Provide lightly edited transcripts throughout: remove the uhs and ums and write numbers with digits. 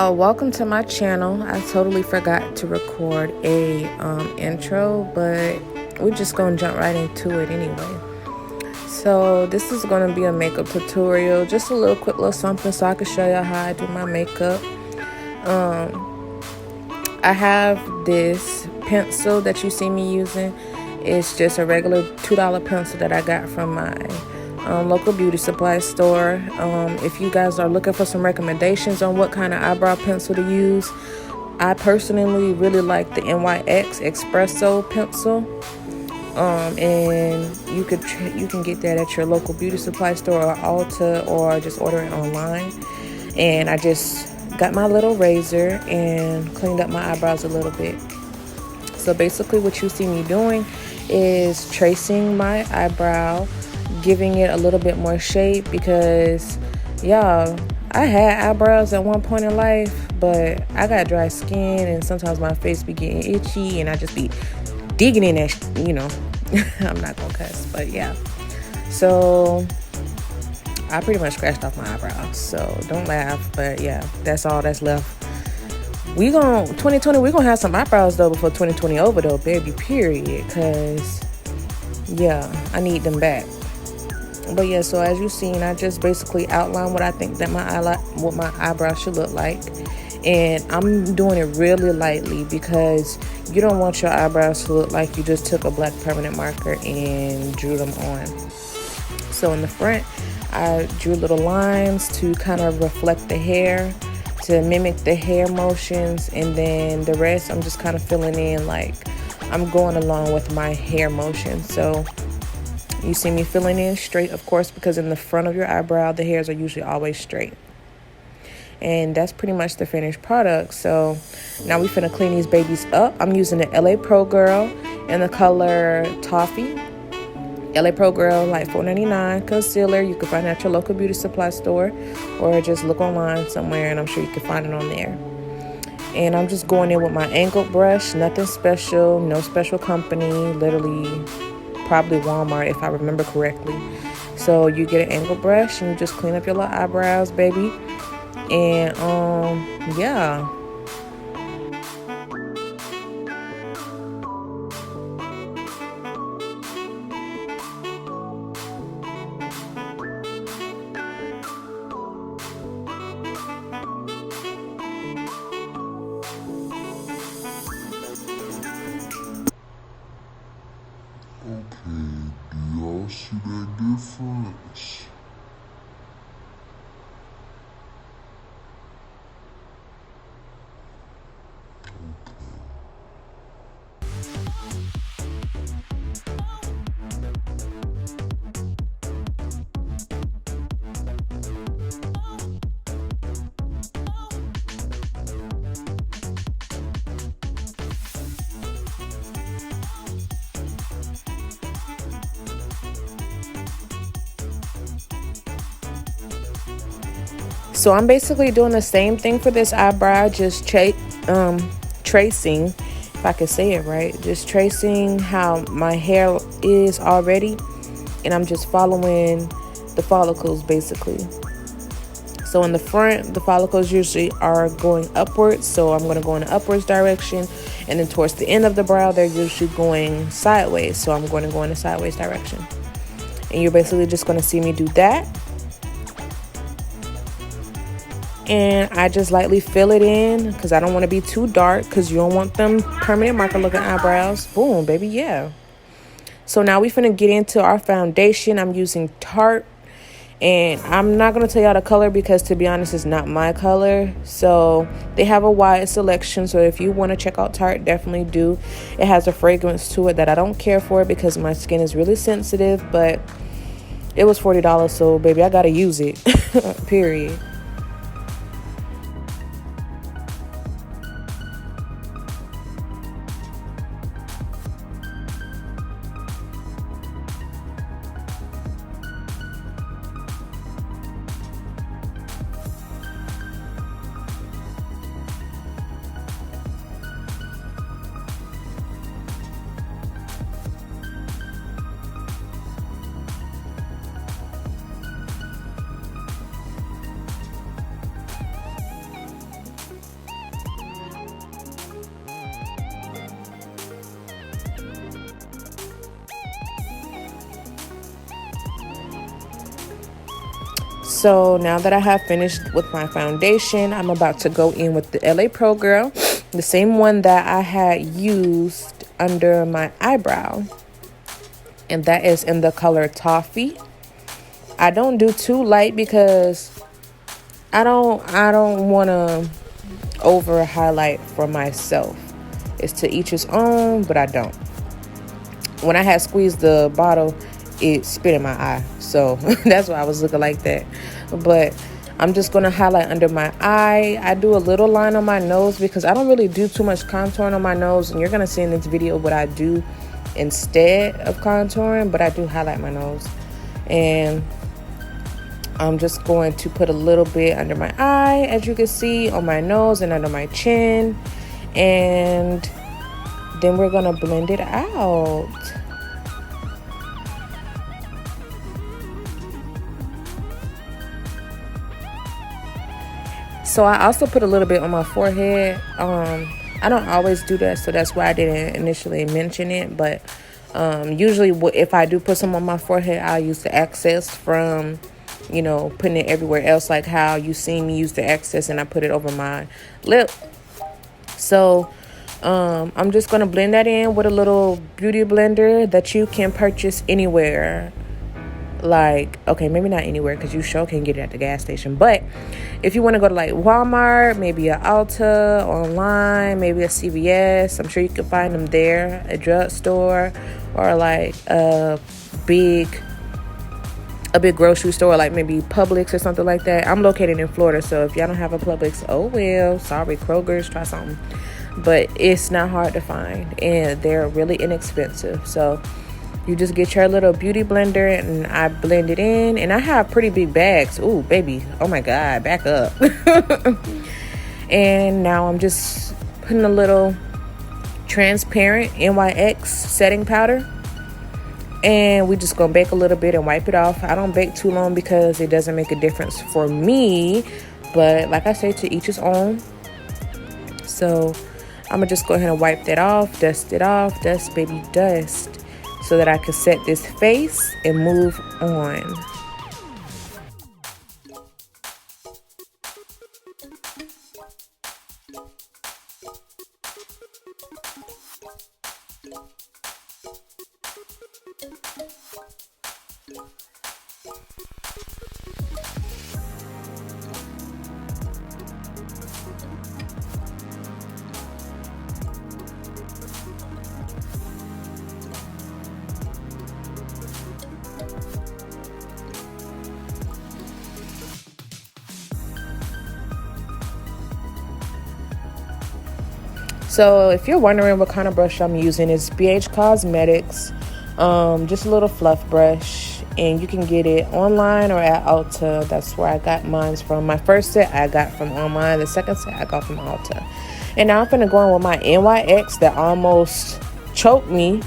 Y'all, welcome to my channel. I totally forgot to record a intro, but we're just gonna jump right into it anyway. So this is gonna be a makeup tutorial, just a quick little something so I can show y'all how I do my makeup. I have this pencil that you see me using. It's just a regular $2 pencil that I got from my local beauty supply store. If you guys are looking for some recommendations on what kind of eyebrow pencil to use, I personally really like the NYX Espresso pencil. And you can get that at your local beauty supply store or Ulta, or just order it online. And I just got my little razor and cleaned up my eyebrows a little bit. So basically what you see me doing is tracing my eyebrow, giving it a little bit more shape, because y'all, I had eyebrows at one point in life, but I got dry skin and sometimes my face be getting itchy and I just be digging in that, I'm not gonna cuss, but yeah. So I pretty much scratched off my eyebrows, so don't laugh, but yeah, that's all that's left. 2020, we gonna have some eyebrows though before 2020 over though, baby, period, because yeah, I need them back. But yeah, so as you've seen, I just basically outline what I think that what my eyebrows should look like. And I'm doing it really lightly because you don't want your eyebrows to look like you just took a black permanent marker and drew them on. So in the front, I drew little lines to kind of reflect the hair, to mimic the hair motions. And then the rest, I'm just kind of filling in like I'm going along with my hair motion. So you see me filling in straight, of course, because in the front of your eyebrow, the hairs are usually always straight. And that's pretty much the finished product. So now we finna clean these babies up. I'm using the LA Pro Girl in the color Toffee. LA Pro Girl, like $4.99 concealer. You can find it at your local beauty supply store, or just look online somewhere and I'm sure you can find it on there. And I'm just going in with my angled brush, nothing special, no special company, literally probably Walmart if I remember correctly. So you get an angled brush and you just clean up your little eyebrows, baby. And yeah. Okay, do y'all see that difference? So I'm basically doing the same thing for this eyebrow, just tracing, if I could say it right, just tracing how my hair is already, and I'm just following the follicles basically. So in the front, the follicles usually are going upwards, so I'm going to go in the upwards direction, and then towards the end of the brow, they're usually going sideways, so I'm going to go in the sideways direction. And you're basically just going to see me do that. And I just lightly fill it in because I don't want to be too dark, because you don't want them permanent marker looking eyebrows. Boom, baby, yeah. So now we finna get into our foundation. I'm using Tarte, and I'm not going to tell y'all the color because, to be honest, it's not my color. So they have a wide selection, so if you want to check out Tarte, definitely do. It has a fragrance to it that I don't care for because my skin is really sensitive, but it was $40, so baby, I gotta use it. Period. So now that I have finished with my foundation, I'm about to go in with the LA Pro Girl, the same one that I had used under my eyebrow, and that is in the color Toffee. I don't do too light because I don't want to over highlight for myself. It's to each his own, but I don't. When I had squeezed the bottle, it spit in my eye, so that's why I was looking like that. But I'm just going to highlight under my eye. I do a little line on my nose because I don't really do too much contouring on my nose, and you're going to see in this video what I do instead of contouring, but I do highlight my nose. And I'm just going to put a little bit under my eye, as you can see, on my nose and under my chin, and then we're going to blend it out. So I also put a little bit on my forehead. I don't always do that, so that's why I didn't initially mention it. But usually if I do put some on my forehead, I'll use the excess from, you know, putting it everywhere else, like how you see me use the excess and I put it over my lip. So I'm just going to blend that in with a little beauty blender that you can purchase anywhere. Like, okay, maybe not anywhere because you sure can get it at the gas station, but if you want to go to like Walmart, maybe a Ulta, online, maybe a CVS, I'm sure you can find them there, a drugstore, or like a big grocery store, like maybe Publix or something like that. I'm located in Florida, so if y'all don't have a Publix, oh well, sorry. Kroger's, try something. But it's not hard to find, and they're really inexpensive. So you just get your little beauty blender, and I blend it in. And I have pretty big bags. Ooh, baby. Oh, my God. Back up. And now I'm just putting a little transparent NYX setting powder. And we just going to bake a little bit and wipe it off. I don't bake too long because it doesn't make a difference for me. But like I say, to each his own. So I'm going to just go ahead and wipe that off. Dust it off. Dust, baby, dust. So that I can set this face and move on. So if you're wondering what kind of brush I'm using, it's BH Cosmetics, just a little fluff brush, and you can get it online or at Ulta. That's where I got mine from. My first set I got from online. The second set I got from Ulta. And now I'm finna go in with my NYX that almost choked me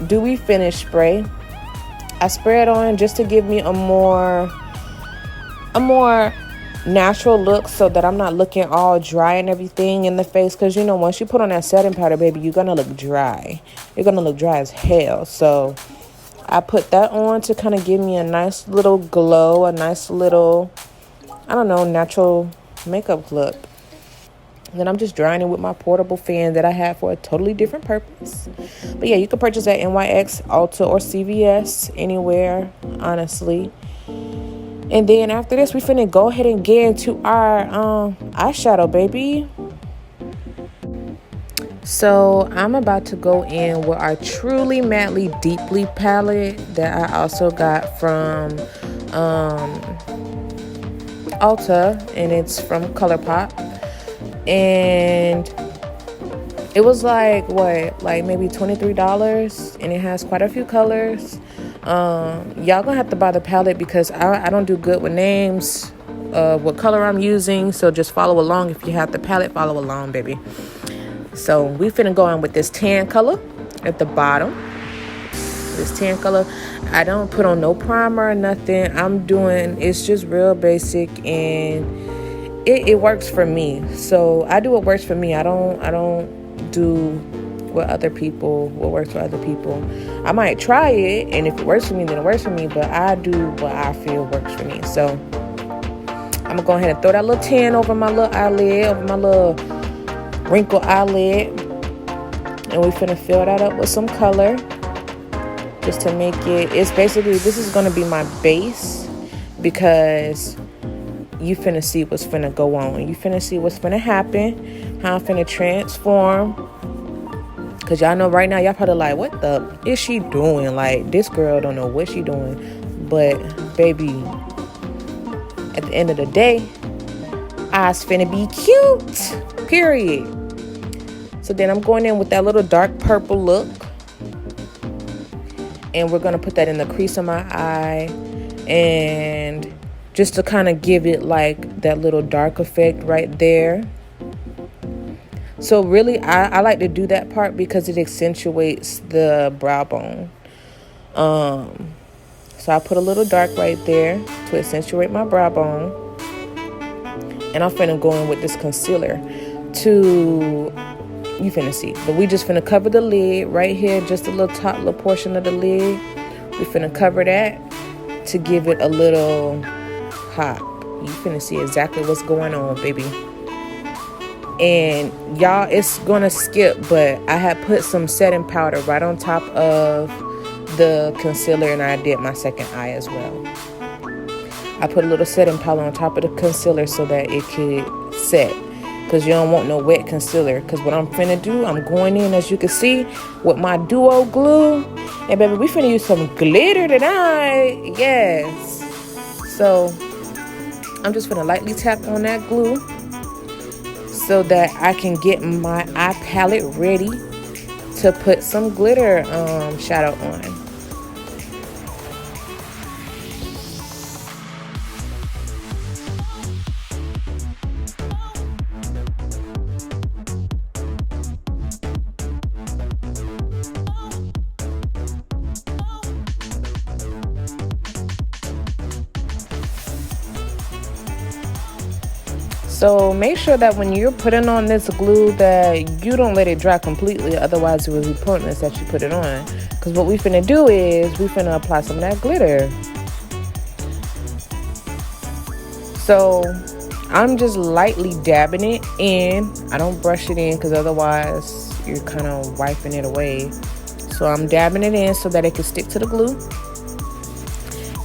dewy finish spray. I spray it on just to give me a more natural look, so that I'm not looking all dry and everything in the face, because you know, once you put on that setting powder, baby, you're gonna look dry. You're gonna look dry as hell. So I put that on to kind of give me a nice little glow, a nice little, I don't know, natural makeup look. And then I'm just drying it with my portable fan that I have for a totally different purpose. But yeah, you can purchase that NYX, Ulta, or CVS, anywhere, honestly. And then after this, we finna go ahead and get into our eyeshadow, baby. So I'm about to go in with our Truly Madly Deeply palette that I also got from Ulta, and it's from ColourPop. And it was like, what, like maybe $23, and it has quite a few colors. Y'all gonna have to buy the palette because I don't do good with names of what color I'm using, so just follow along. If you have the palette, follow along, baby. So we finna go in with this tan color at the bottom. This tan color, I don't put on no primer or nothing. It's just real basic, and it works for me. So I do what works for me. I don't do with other people, what works for other people. I might try it, and if it works for me, then it works for me, but I do what I feel works for me. So I'm gonna go ahead and throw that little tan over my little eyelid, over my little wrinkled eyelid, and we finna fill that up with some color just to make it, it's basically, this is gonna be my base, because you finna see what's finna go on. You finna see what's finna happen, how I'm finna transform. Cause y'all know right now, y'all probably like, what the is she doing? Like, this girl don't know what she doing. But baby, at the end of the day, eyes finna be cute, period. So then I'm going in with that little dark purple look, and we're gonna put that in the crease of my eye, and just to kind of give it like that little dark effect right there. So really, I like to do that part because it accentuates the brow bone. So I put a little dark right there to accentuate my brow bone. And I'm finna go in with this concealer to, you finna see. But we just finna cover the lid right here, just a little top little portion of the lid. We finna cover that to give it a little pop. You finna see exactly what's going on, baby. And y'all, it's gonna skip, but I had put some setting powder right on top of the concealer, and I did my second eye as well. I put a little setting powder on top of the concealer so that it could set, because you don't want no wet concealer. Because what I'm finna do, I'm going in, as you can see, with my duo glue, and baby, we finna use some glitter tonight. Yes. So I'm just gonna lightly tap on that glue so that I can get my eye palette ready to put some glitter shadow on. So make sure that when you're putting on this glue that you don't let it dry completely, otherwise it will be pointless that you put it on. Because what we finna do is we finna apply some of that glitter. So I'm just lightly dabbing it in. I don't brush it in because otherwise you're kind of wiping it away. So I'm dabbing it in so that it can stick to the glue.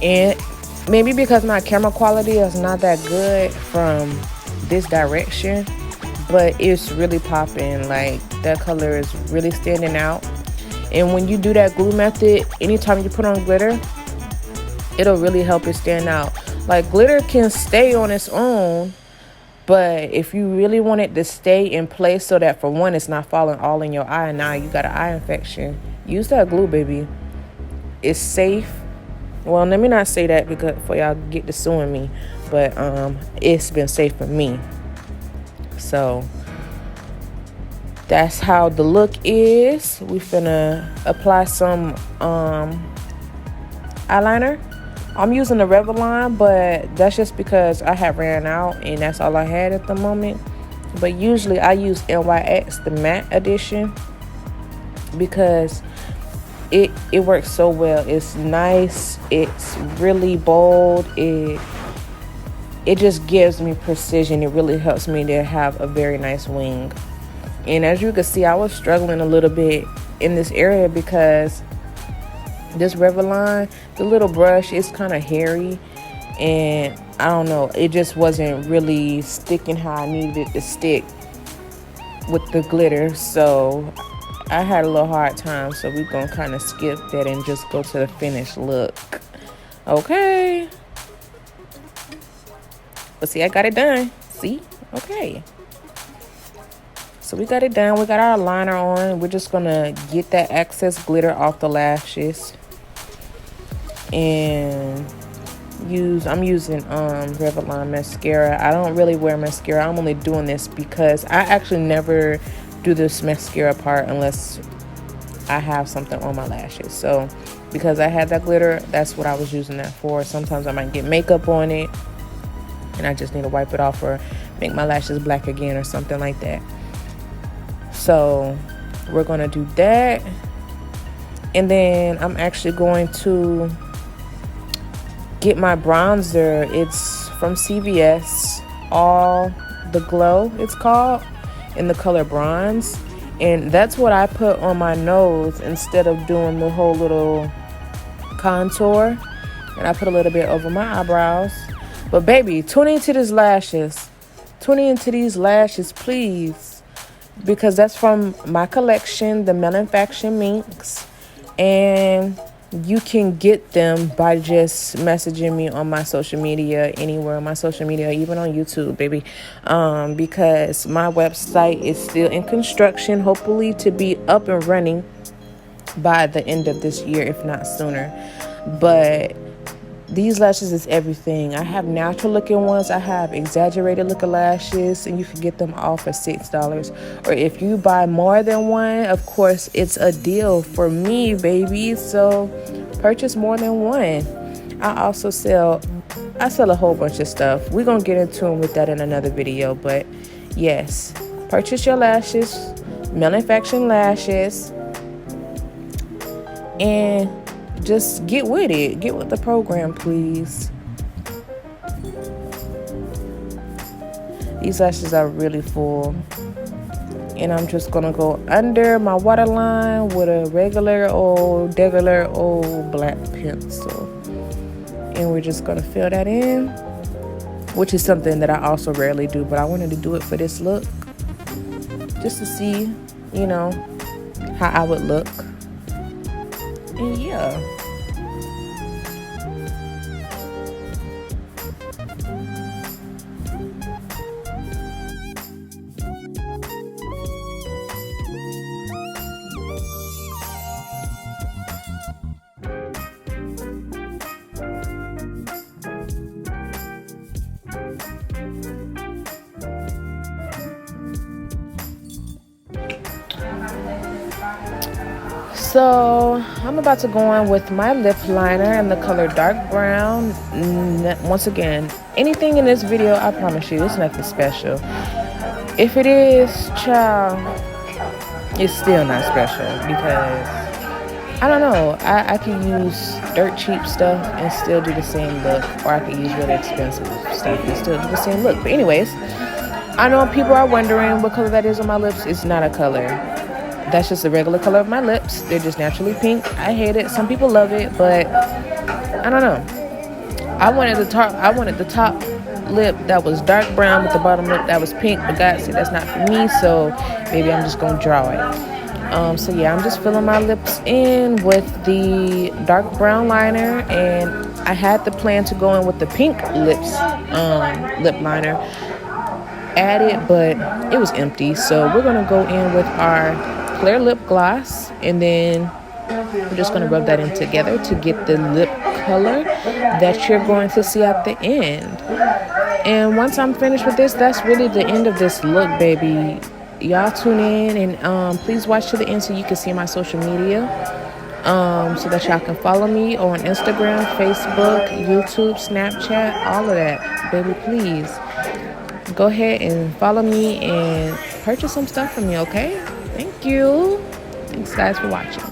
And maybe because my camera quality is not that good from this direction, but it's really popping. Like, that color is really standing out. And when you do that glue method, anytime you put on glitter, it'll really help it stand out. Like, glitter can stay on its own, but if you really want it to stay in place so that, for one, it's not falling all in your eye and now you got an eye infection, use that glue, baby. It's safe. Well, let me not say that because for y'all get to suing me, but it's been safe for me. So that's how the look is. We finna apply some eyeliner. I'm using the Revlon, but that's just because I have ran out and that's all I had at the moment. But usually I use NYX, the matte edition, because it works so well. It's nice. It's really bold. It just gives me precision. It really helps me to have a very nice wing. And as you can see, I was struggling a little bit in this area because this Revlon, the little brush, is kind of hairy, and I don't know, it just wasn't really sticking how I needed it to stick with the glitter. So I had a little hard time, so we're gonna kind of skip that and just go to the finished look. Okay, but see, I got it done. See? Okay, so we got it done. We got our liner on. We're just gonna get that excess glitter off the lashes and I'm using Revlon mascara. I don't really wear mascara. I'm only doing this because I actually never do this mascara part unless I have something on my lashes. So because I had that glitter, that's what I was using that for. Sometimes I might get makeup on it and I just need to wipe it off or make my lashes black again or something like that. So we're gonna do that. And then I'm actually going to get my bronzer. It's from CVS, All the Glow it's called, in the color bronze. And that's what I put on my nose instead of doing the whole little contour. And I put a little bit over my eyebrows. But baby, tune into these lashes. Tune into these lashes, please. Because that's from my collection, the Melan Faction minks. And you can get them by just messaging me on my social media, anywhere on my social media, even on YouTube, baby. Because my website is still in construction, hopefully to be up and running by the end of this year, if not sooner. But these lashes is everything. I have natural looking ones. I have exaggerated looking lashes, and you can get them all for $6. Or if you buy more than one, of course, it's a deal for me, baby. So purchase more than one. I sell a whole bunch of stuff. We're going to get into them with that in another video. But yes, purchase your lashes, Melan Faction lashes, and just get with it. Get with the program, please. These lashes are really full. And I'm just going to go under my waterline with a regular old black pencil. And we're just going to fill that in. Which is something that I also rarely do. But I wanted to do it for this look. Just to see, you know, how I would look. And yeah. So I'm about to go in with my lip liner in the color dark brown. Once again, anything in this video, I promise you, it's nothing special. If it is, child, it's still not special because I don't know. I can use dirt cheap stuff and still do the same look, or I can use really expensive stuff and still do the same look. But anyways, I know people are wondering what color that is on my lips. It's not a color. That's just the regular color of my lips. They're just naturally pink. I hate it. Some people love it, but I don't know. I wanted the top lip that was dark brown with the bottom lip that was pink, but God, see, that's not for me, so maybe I'm just gonna draw it. So yeah, I'm just filling my lips in with the dark brown liner, and I had the plan to go in with the pink lip liner added, but it was empty. So we're gonna go in with our clear lip gloss, and then we're just going to rub that in together to get the lip color that you're going to see at the end. And once I'm finished with this, that's really the end of this look, baby. Y'all tune in, and please watch to the end so you can see my social media, so that y'all can follow me on Instagram, Facebook, YouTube, Snapchat, all of that, baby. Please go ahead and follow me and purchase some stuff from me, okay? Thank you. Thanks, guys, for watching.